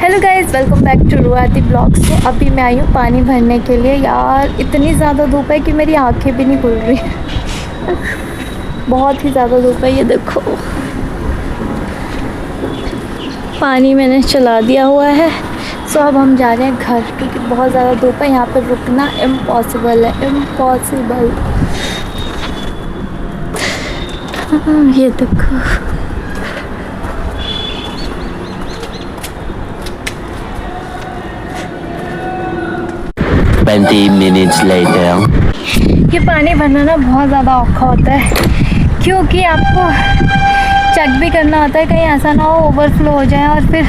Hello guys, welcome back to रुआती blogs. तो अभी मैं आई हूँ पानी भरने के लिए। यार इतनी ज़्यादा धूप है कि मेरी आंखें भी नहीं खुल रही। बहुत ही ज़्यादा धूप है। ये देखो पानी मैंने चला दिया हुआ है। सो अब हम जा रहे हैं घर, क्योंकि बहुत ज़्यादा धूप है। यहाँ पर रुकना इम्पॉसिबल है, इम्पॉसिबल। ये देखो 20 minutes later. ये पानी भरना ना बहुत ज़्यादा औखा होता है, क्योंकि आपको चेक भी करना होता है कहीं ऐसा ना हो ओवरफ्लो हो जाए और फिर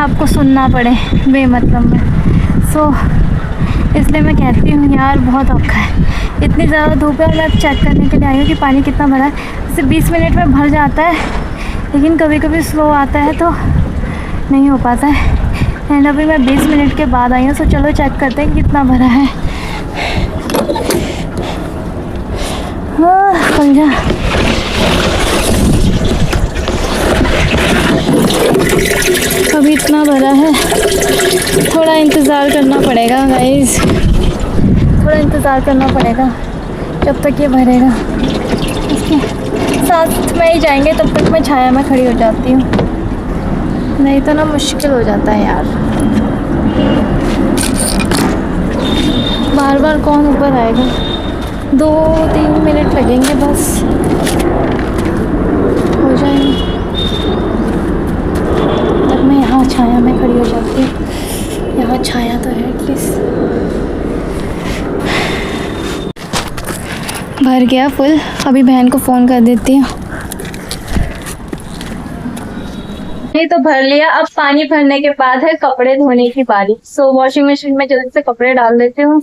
आपको सुनना पड़े बेमतलब में। सो इसलिए मैं कहती हूँ यार बहुत औखा है। इतनी ज़्यादा धूप है और मैं चेक करने के लिए आई हूँ कि पानी कितना भरा है। जैसे 20 मिनट में भर जाता है, लेकिन कभी कभी स्लो आता है तो नहीं हो पाता है। एंड अभी मैं 20 मिनट के बाद आई हूँ। सो चलो चेक करते हैं कितना भरा है। खुल जा। अभी इतना भरा है, थोड़ा इंतज़ार करना पड़ेगा गाइस, थोड़ा इंतज़ार करना पड़ेगा जब तक ये भरेगा। इसके साथ में ही जाएंगे, तब तक मैं छाया में खड़ी हो जाती हूँ, नहीं तो ना मुश्किल हो जाता है यार। बार बार कौन ऊपर आएगा। 2-3 मिनट लगेंगे बस, हो जाएंगे। तब मैं यहाँ छाया में खड़ी हो जाती हूँ। यहाँ छाया तो है एटलीस्ट। भर गया फुल। अभी बहन को फ़ोन कर देती हूँ। नहीं तो भर लिया। अब पानी भरने के बाद है कपड़े धोने की बारी। सो वॉशिंग मशीन में जल्दी से कपड़े डाल देती हूँ।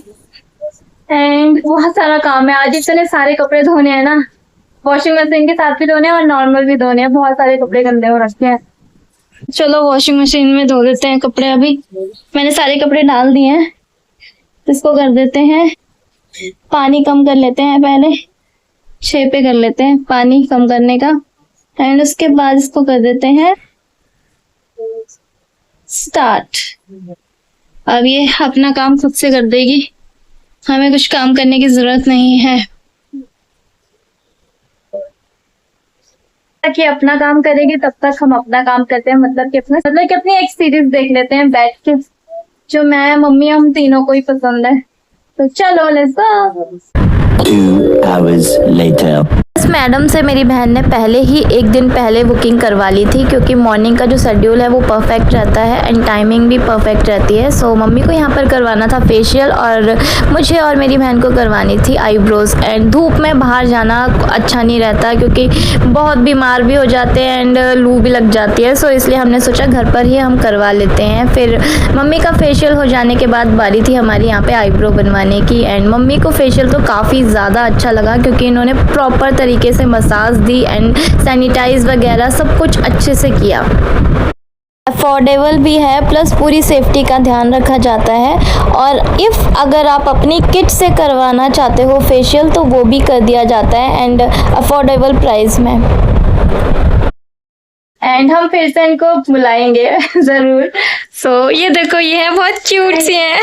एंड बहुत सारा काम है आज, इतने सारे कपड़े धोने हैं ना, वॉशिंग मशीन के साथ भी धोने हैं और नॉर्मल भी धोने हैं। बहुत सारे कपड़े गंदे हो रखे हैं। चलो वॉशिंग मशीन में धो देते हैं कपड़े। अभी मैंने सारे कपड़े डाल दिए हैं, इसको कर देते हैं, पानी कम कर लेते हैं। पहले 6 पे कर लेते हैं पानी कम करने का, एंड उसके बाद इसको कर देते हैं स्टार्ट। अब ये अपना काम खुद से कर देगी, हमें कुछ काम करने की जरूरत नहीं है। कि अपना काम करेगी तब तक हम अपना काम करते हैं। मतलब कि अपनी एक सीरीज देख लेते हैं बैठ के, जो मैं मम्मी हम तीनों को ही पसंद है। तो चलो लेट्स गो। 2 hours later. इस मैडम से मेरी बहन ने पहले ही एक दिन पहले बुकिंग करवा ली थी, क्योंकि मॉर्निंग का जो शेड्यूल है वो परफेक्ट रहता है एंड टाइमिंग भी परफेक्ट रहती है। सो मम्मी को यहाँ पर करवाना था फेशियल, और मुझे और मेरी बहन को करवानी थी आईब्रोज। एंड धूप में बाहर जाना अच्छा नहीं रहता, क्योंकि बहुत बीमार भी हो जाते हैं एंड लू भी लग जाती है। सो इसलिए हमने सोचा घर पर ही हम करवा लेते हैं। फिर मम्मी का फेशियल हो जाने के बाद बारी थी हमारी यहाँ पे आईब्रो बनवाने की। एंड मम्मी को फेशियल तो काफ़ी ज़्यादा अच्छा लगा, क्योंकि इन्होंने प्रॉपर तरीके से मसाज दी एंड सैनिटाइज वगैरह सब कुछ अच्छे से किया। अफोर्डेबल भी है, प्लस पूरी सेफ्टी का ध्यान रखा जाता है। और अगर आप अपनी किट से करवाना चाहते हो फेशियल तो वो भी कर दिया जाता है एंड अफोर्डेबल प्राइस में। एंड हम फिर से इनको बुलाएंगे ज़रूर। सो ये देखो, ये है बहुत क्यूट सी है।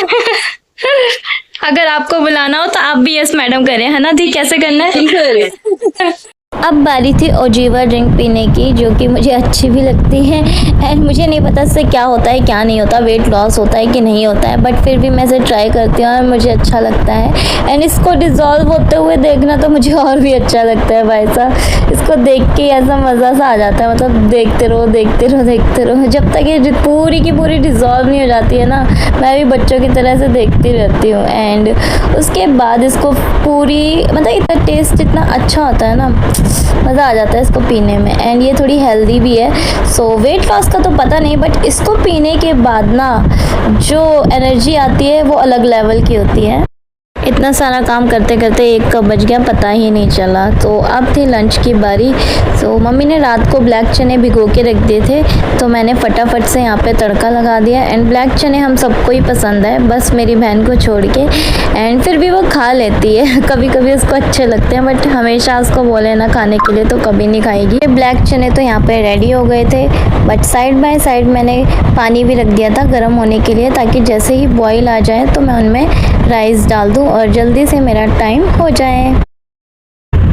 अगर आपको बुलाना हो तो आप भी यस मैडम करें, है ना दी? कैसे करना है? अब बारी थी ओजीवा ड्रिंक पीने की, जो कि मुझे अच्छी भी लगती है। एंड मुझे नहीं पता इससे क्या होता है क्या नहीं होता, वेट लॉस होता है कि नहीं होता है, बट फिर भी मैं इसे ट्राई करती हूँ और मुझे अच्छा लगता है। एंड इसको डिज़ोल्व होते हुए देखना तो मुझे और भी अच्छा लगता है भाई साहब। इसको देख के ऐसा मज़ा सा आ जाता है, मतलब देखते रहो देखते रहो देखते रहो, जब तक ये पूरी की पूरी डिज़ोल्व नहीं हो जाती है ना। मैं भी बच्चों की तरह से देखती रहती हूँ। एंड उसके बाद इसको पूरी, मतलब इतना टेस्ट इतना अच्छा होता है ना, मज़ा आ जाता है इसको पीने में। एंड ये थोड़ी हेल्दी भी है। सो वेट लॉस का तो पता नहीं, बट इसको पीने के बाद ना जो एनर्जी आती है वो अलग लेवल की होती है। इतना सारा काम करते करते 1 कब बज गया पता ही नहीं चला। तो अब थी लंच की बारी। तो मम्मी ने रात को ब्लैक चने भिगो के रख दिए थे, तो मैंने फटाफट से यहाँ पे तड़का लगा दिया। एंड ब्लैक चने हम सबको ही पसंद है, बस मेरी बहन को छोड़ के। एंड फिर भी वो खा लेती है, कभी कभी उसको अच्छे लगते हैं, बट हमेशा उसको बोले ना खाने के लिए तो कभी नहीं खाएगी। ब्लैक चने तो यहाँ पे रेडी हो गए थे, बट साइड बाय साइड मैंने पानी भी रख दिया था गर्म होने के लिए, ताकि जैसे ही बॉईल आ जाए तो मैं उनमें राइस डाल दूं और जल्दी से मेरा टाइम हो जाए।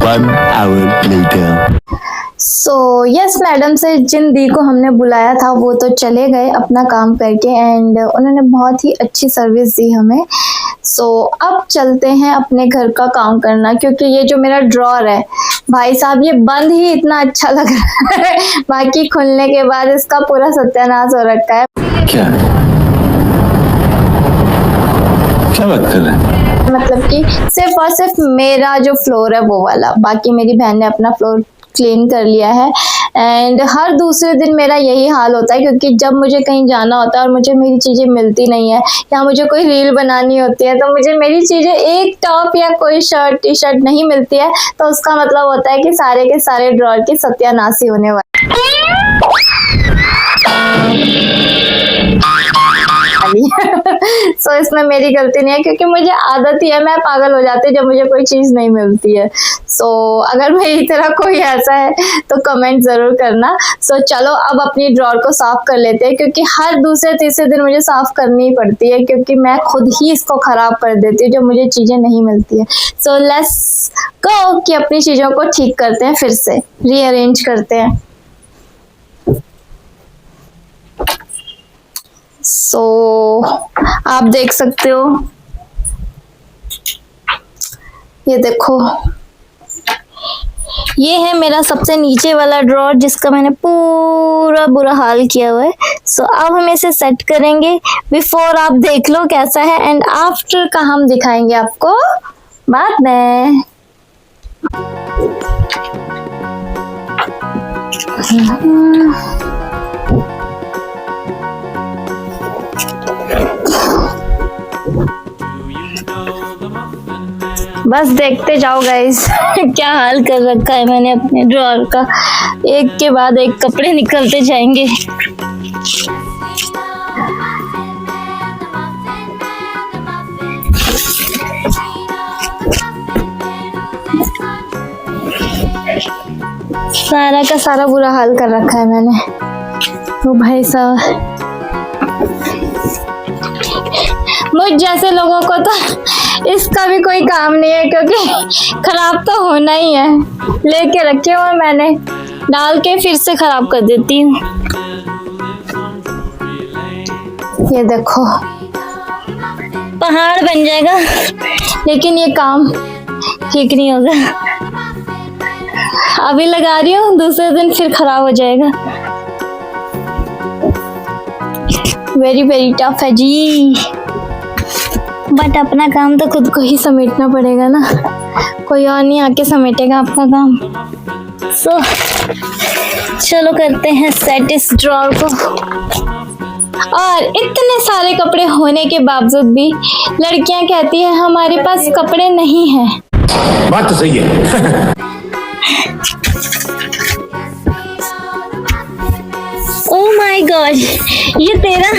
1 hour later. So yes, madam से जिन दी को हमने बुलाया था वो तो चले गए अपना काम करके, एंड उन्होंने बहुत ही अच्छी सर्विस दी हमें। सो अब चलते हैं अपने घर का काम करना, क्योंकि ये जो मेरा ड्रॉर है भाई साहब, ये बंद ही इतना अच्छा लग रहा है, बाकी खुलने के बाद इसका पूरा सत्यानाश हो रखा है। क्या बात कर रहे हैं? मतलब कि सिर्फ और सिर्फ मेरा जो फ्लोर है वो वाला, बाकी मेरी बहन ने अपना फ्लोर क्लीन कर लिया है। एंड हर दूसरे दिन मेरा यही हाल होता है, क्योंकि जब मुझे कहीं जाना होता है और मुझे मेरी चीज़ें मिलती नहीं है, या मुझे कोई रील बनानी होती है, तो मुझे मेरी चीज़ें एक टॉप या कोई शर्ट टी शर्ट नहीं मिलती है, तो उसका मतलब होता है कि सारे के सारे ड्रॉर की सत्यानाशी होने वाली। सो इसमें मेरी गलती नहीं है, क्योंकि मुझे आदत ही है, मैं पागल हो जाती हूँ जब मुझे कोई चीज़ नहीं मिलती है। सो अगर मेरी तरह कोई ऐसा है तो कमेंट ज़रूर करना। सो चलो अब अपनी ड्रॉर को साफ़ कर लेते हैं, क्योंकि हर दूसरे तीसरे दिन मुझे साफ़ करनी ही पड़ती है, क्योंकि मैं खुद ही इसको ख़राब कर देती हूँ जब मुझे चीज़ें नहीं मिलती है। सो लेट्स गो कि अपनी चीज़ों को ठीक करते हैं, फिर से रीअरेंज करते हैं। सो आप देख सकते हो, ये देखो, ये है मेरा सबसे नीचे वाला ड्रॉर जिसका मैंने पूरा बुरा हाल किया हुआ है। सो अब हम इसे सेट करेंगे। बिफोर आप देख लो कैसा है, एंड आफ्टर का हम दिखाएंगे आपको बाद में। बस देखते जाओ गाइस क्या हाल कर रखा है मैंने अपने ड्रॉर का, एक के बाद एक कपड़े निकलते जाएंगे। सारा का सारा बुरा हाल कर रखा है मैंने। ओ भाई साहब, मुझ जैसे लोगों को तो इसका भी कोई काम नहीं है, क्योंकि खराब तो होना ही है। लेके रखे हुए मैंने, डाल के फिर से खराब कर देती हूँ। ये देखो, पहाड़ बन जाएगा, लेकिन ये काम ठीक नहीं होगा। अभी लगा रही हूँ, दूसरे दिन फिर खराब हो जाएगा। वेरी वेरी टफ है जी, बट अपना काम तो खुद को ही समेटना पड़ेगा ना, कोई और नहीं आके समेटेगा आपका काम। सो चलो करते हैं सेट इस ड्रॉर को। और इतने सारे कपड़े होने के बावजूद भी लड़कियां कहती है हमारे पास कपड़े नहीं हैं। बात तो सही है। ओह माय गॉड, ये तेरा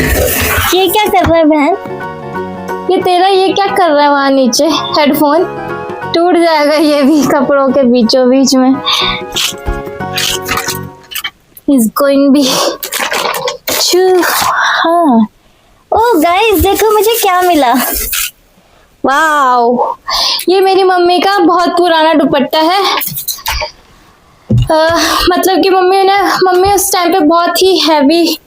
ये क्या कर रहा है बहन? ये तेरा ये क्या कर रहा है वहाँ नीचे? हेडफोन टूट जाएगा ये भी कपड़ों के बीचों बीच में। इज गोइंग बी हाँ। ओह गाइस देखो मुझे क्या मिला। वाओ, ये मेरी मम्मी का बहुत पुराना दुपट्टा है। मतलब कि मम्मी उस टाइम पे बहुत ही हैवी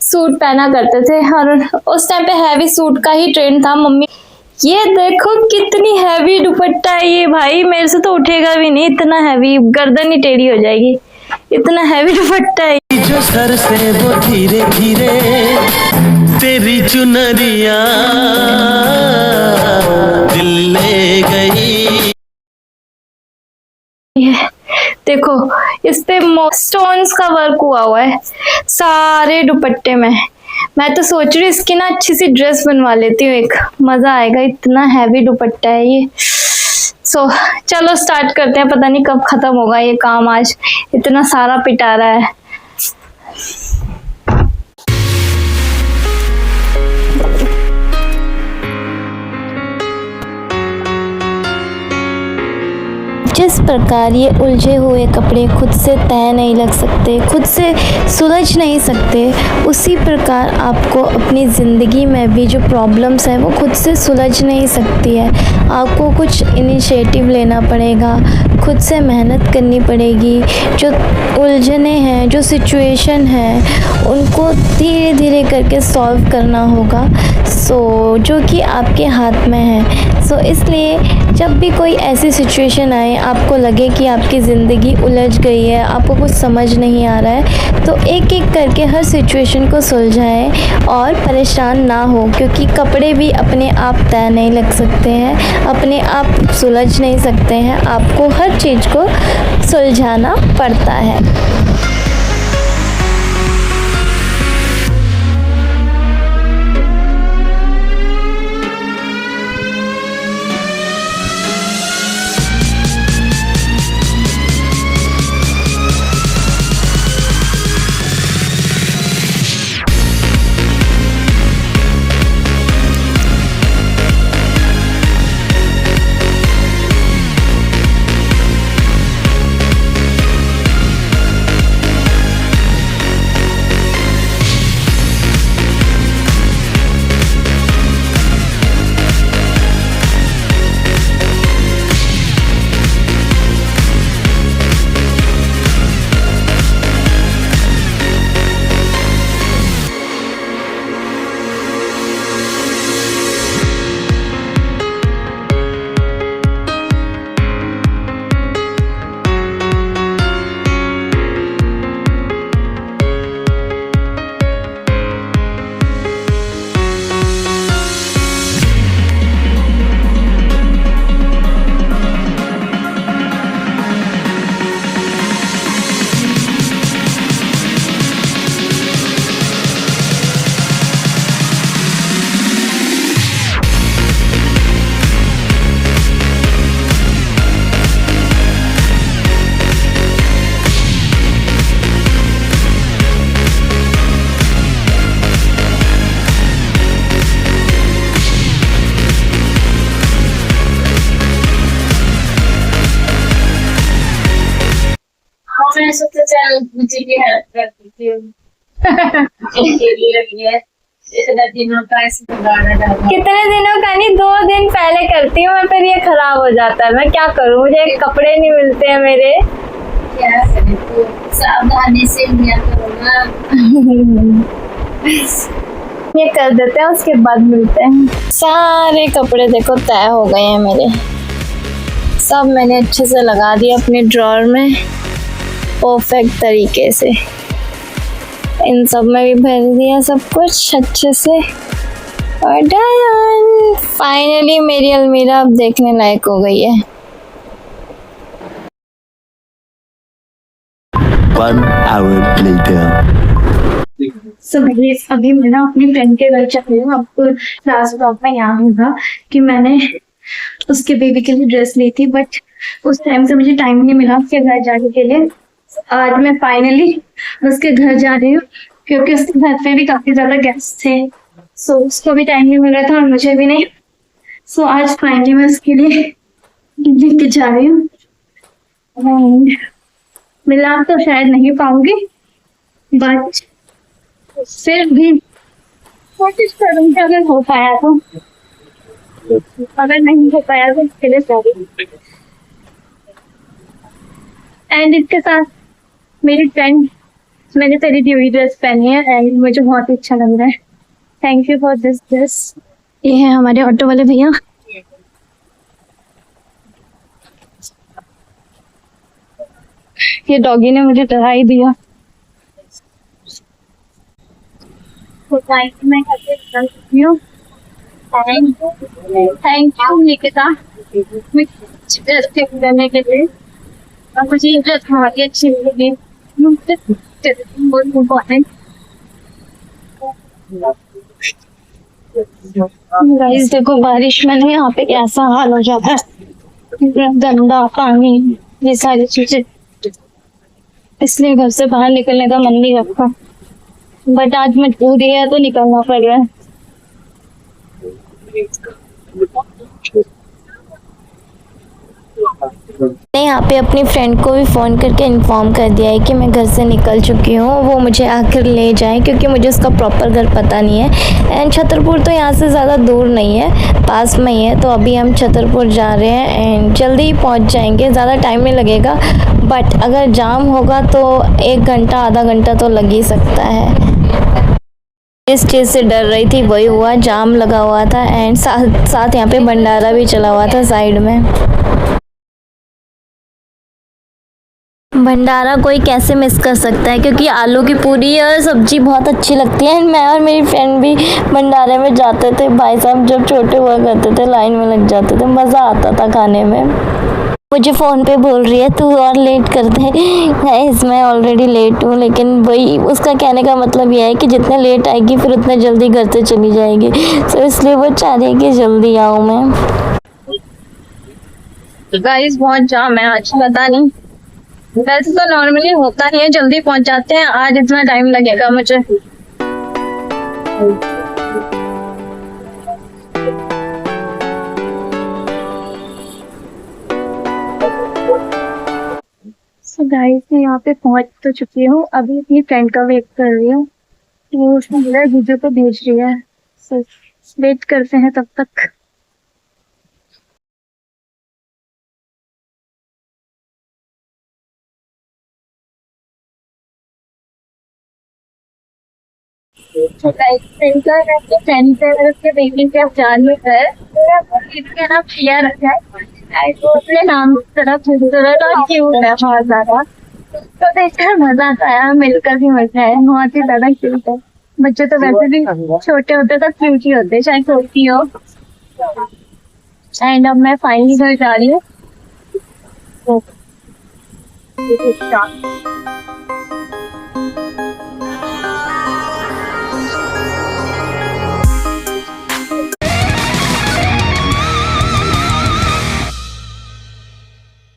सूट पहना करते थे, और उस टाइम पे हैवी सूट का ही ट्रेंड था। मम्मी ये देखो कितनी हैवी दुपट्टा है ये, भाई मेरे से तो उठेगा भी नहीं, इतना हैवी, गर्दन ही टेढ़ी हो जाएगी, इतना हैवी दुपट्टा है। जो सर से वो धीरे धीरे तेरी चुनरिया दिल ले गई। देखो इस पे स्टोन्स का वर्क हुआ है सारे दुपट्टे में। मैं तो सोच रही हूँ इसकी ना अच्छी सी ड्रेस बनवा लेती हूँ, एक मजा आएगा, इतना हैवी दुपट्टा है ये। सो चलो स्टार्ट करते हैं, पता नहीं कब खत्म होगा ये काम, आज इतना सारा पिटा रहा है। जिस प्रकार ये उलझे हुए कपड़े खुद से तय नहीं लग सकते, खुद से सुलझ नहीं सकते, उसी प्रकार आपको अपनी ज़िंदगी में भी जो प्रॉब्लम्स हैं वो खुद से सुलझ नहीं सकती है। आपको कुछ इनिशिएटिव लेना पड़ेगा, खुद से मेहनत करनी पड़ेगी। जो उलझने हैं, जो सिचुएशन है, उनको धीरे धीरे करके सॉल्व करना होगा, जो कि आपके हाथ में है। इसलिए जब भी कोई ऐसी सिचुएशन आए, आपको लगे कि आपकी ज़िंदगी उलझ गई है, आपको कुछ समझ नहीं आ रहा है, तो एक एक करके हर सिचुएशन को सुलझाएं और परेशान ना हो, क्योंकि कपड़े भी अपने आप तय नहीं लग सकते हैं, अपने आप सुलझ नहीं सकते हैं, आपको हर चीज़ को सुलझाना पड़ता है। मैं सोचा चल मुझे भी हेल्प कर देती हूँ। इतने दिनों का इसमें गाना डाला। कितने दिनों का नहीं, 2 दिन पहले करती हूँ मैं, फिर ये खराब हो जाता है। मैं क्या करूँ, मुझे कपड़े नहीं मिलते हैं मेरे। क्या करें, तो सावधानी से लिया करो ना। ये कर देते हैं, उसके बाद मिलते हैं। सारे कपड़े देखो तय हो गए हैं मेरे, सब मैंने अच्छे से लगा दिया अपने ड्रॉअर में परफेक्ट तरीके से। इन सब में भी भर दिया सब कुछ अच्छे से और डन। फाइनली मेरी अलमीरा अब देखने लायक हो गई है। 1 hour later. अभी मैं ना अपनी फ्रेंड के घर चल रही हूँ। आपको लास्ट ब्लॉग में याद होगा कि मैंने उसके बेबी के लिए ड्रेस ली थी, बट उस टाइम से मुझे टाइम नहीं मिला उसके घर जाने के लिए। आज मैं फाइनली उसके घर जा रही हूँ, क्योंकि उसके घर पे भी काफी ज्यादा गेस्ट थे, उसको भी टाइम नहीं मिल रहा था और मुझे भी नहीं। आज फाइनली मैं उसके लिए लेके जा रही हूँ। मिला तो शायद नहीं पाऊंगी, बट फिर भी कोशिश करूंगी अगर हो पाया तो। अगर नहीं हो पाया तो इसके लिए सॉरी। एंड इसके साथ मेरी फ्रेंड, मैंने तेरी ड्यूटी ड्रेस पहनी है एंड मुझे बहुत अच्छा लग रहा है। Thank you for this dress. ये है हमारे ऑटो वाले भैया। ये डॉगी ने मुझे डरा ही दिया। मैं थैंक यू निकिता करने के लिए, और मुझे ये ड्रेस बहुत ही अच्छी लगी। बहुत इम्पोर्टेंट। गाइस देखो बारिश में ना यहाँ पे कैसा हाल हो जाता है, गंदा पानी, ये सारी चीजें, इसलिए घर से बाहर निकलने का मन नहीं करता, बट आज मजबूरी है तो निकलना पड़ रहा है। मैंने यहाँ पे अपनी फ्रेंड को भी फ़ोन करके इन्फॉर्म कर दिया है कि मैं घर से निकल चुकी हूँ, वो मुझे आकर ले जाए, क्योंकि मुझे उसका प्रॉपर घर पता नहीं है। एंड छतरपुर तो यहाँ से ज़्यादा दूर नहीं है, पास में ही है। तो अभी हम छतरपुर जा रहे हैं एंड जल्दी ही पहुँच जाएंगे, ज़्यादा टाइम नहीं लगेगा, बट अगर जाम होगा तो 1 घंटा आधा घंटा तो लग ही सकता है। इस चीज़ से डर रही थी वही हुआ, जाम लगा हुआ था एंड साथ साथ यहाँ पे भंडारा भी चला हुआ था साइड में। भंडारा कोई कैसे मिस कर सकता है, क्योंकि आलू की पूरी और सब्जी बहुत अच्छी लगती है। मैं और मेरी फ्रेंड भी भंडारे में जाते थे, भाई साहब जब छोटे हुआ करते थे लाइन में लग जाते थे, मज़ा आता था खाने में। मुझे फ़ोन पे बोल रही है तू और लेट कर दे, गाइस मैं ऑलरेडी लेट हूँ, लेकिन वही उसका कहने का मतलब यह है कि जितने लेट आएगी फिर उतने जल्दी घर से चली जाएगी, तो इसलिए वो चाह रही है कि जल्दी आऊँ मैं। गाइस बहुत जाम है आज, पता नहीं, वैसे तो नॉर्मली होता नहीं है, जल्दी पहुंच जाते हैं, आज इतना टाइम लगेगा मुझे। सो गाइस मैं यहाँ पे पहुंच तो चुकी हूँ, अभी अपनी फ्रेंड का वेट कर रही हूँ, वो उसने मेरा वीडियो को भेज रही है, सो वेट करते हैं तब तक। फ्रेंड से उसके बेबी के अब जान में है, इसका नाम प्रिया रखा है, तो अपने नाम की तरह खूबसूरत और क्यूट है बहुत ज्यादा, तो देखकर मजा आता है, मिलकर भी मजा है, बहुत ही ज्यादा क्यूट है। बच्चे तो वैसे भी छोटे होते तो क्यूट ही होते, चाहे छोटी हो। एंड अब मैं फाइनली घर जा रही हूँ।